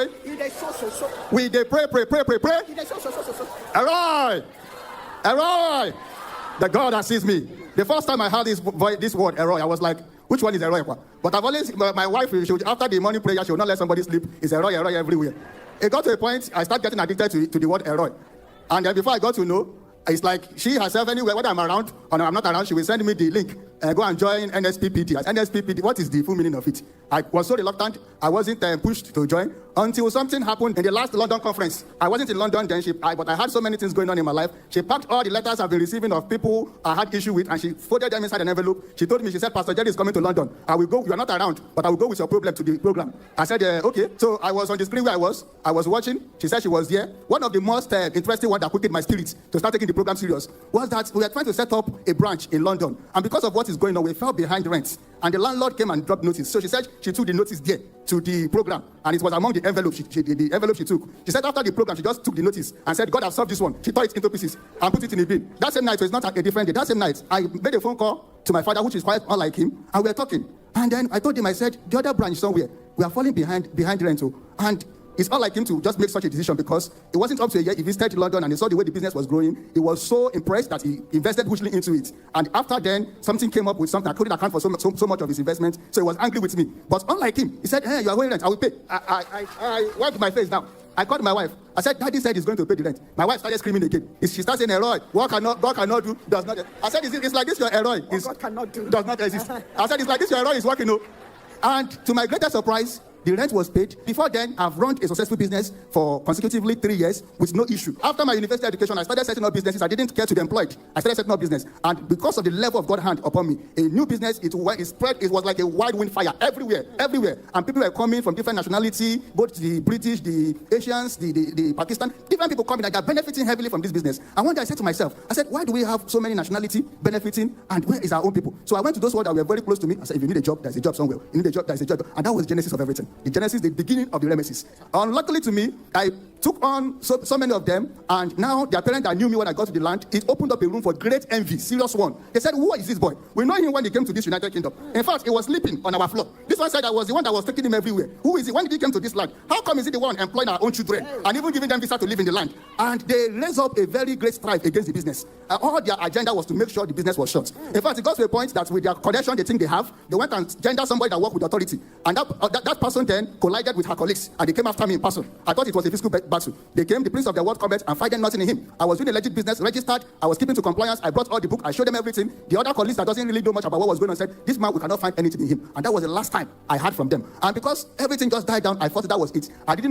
pray. We they pray. Eroi. Eroi. The God that sees me. The first time I heard this word, Eroi, I was like, which one is Eroi? But I've always, my wife, after the morning prayer, she will not let somebody sleep. It's Eroi everywhere. It got to a point, I started getting addicted to the word Eroi. And then before I got to know, it's like she herself, anywhere, whether I'm around or I'm not around, she will send me the link and go and join NSPPD. As NSPPD, what is the full meaning of it? I was so reluctant, I wasn't pushed to join until something happened in the last London conference. I wasn't in London then, but I had so many things going on in my life. She packed all the letters I've been receiving of people I had issue with, and she folded them inside an envelope. She told me, she said, Pastor Jerry is coming to London. I will go, you are not around, but I will go with your problem to the program. I said, okay. So I was on the screen where I was watching. She said she was there. One of the most interesting ones that quickened my spirit to start taking the program serious was that we were trying to set up a branch in London. And because of what is going on, we fell behind rent. And the landlord came and dropped notice. So she said she took the notice there to the program. And it was among the envelopes the envelope she took. She said after the program, she just took the notice and said, God has solved this one. She tore it into pieces and put it in a bin. That same night, so it's not a different day. That same night, I made a phone call to my father, which is quite unlike him. And we were talking. And then I told him, I said, the other branch somewhere, we are falling behind rental. And it's not like him to just make such a decision, because it wasn't up to a year. He visited London and he saw the way the business was growing. He was so impressed that he invested hugely into it. And after then, something came up with something. I couldn't account for so much of his investment, so he was angry with me. But unlike him, he said, hey, you are owing rent, I will pay. I wiped my face down. I called my wife. I said, Daddy said he's going to pay the rent. My wife started screaming again. She started saying, Eroi, God cannot do, does not. I said, it's like this, your Eroi. God cannot do. Does not exist. I said, it's like this, your Eroi is working. No. And to my greatest surprise, the rent was paid. Before then, I've run a successful business for consecutively 3 years with no issue. After my university education, I started setting up businesses. I didn't care to be employed. I started setting up business. And because of the level of God's hand upon me, a new business, it spread. It was like a wide wind fire everywhere. And people were coming from different nationality, both the British, the Asians, the Pakistan, different people coming and they're benefiting heavily from this business. And one day I said to myself, why do we have so many nationality benefiting, and where is our own people? So I went to those that were very close to me. I said, if you need a job, there's a job somewhere. You need a job, there's a job. And that was the genesis of everything. The genesis, the beginning of the mercies. Unluckily to me, I took on so many of them, and now their parents that knew me when I got to the land, it opened up a room for great envy, serious one. They said, who is this boy? We know him when he came to this United Kingdom. In fact, he was sleeping on our floor. This one said I was the one that was taking him everywhere. Who is he? When did he come to this land? How come is he the one employing our own children and even giving them visa to live in the land? And they raised up a very great strife against the business. All their agenda was to make sure the business was shut. In fact, it got to a point that with their connection they think they have, they went and gendered somebody that worked with authority. And that person then collided with her colleagues, and they came after me in person. I thought it was a physical battle. They came, the prince of the world comment, and finding nothing in him. I was doing a legit business, registered, I was keeping to compliance, I brought all the book, I showed them everything. The other colleagues that doesn't really know much about what was going on said, this man, we cannot find anything in him. And that was the last time I heard from them. And because everything just died down, I thought that was it. I didn't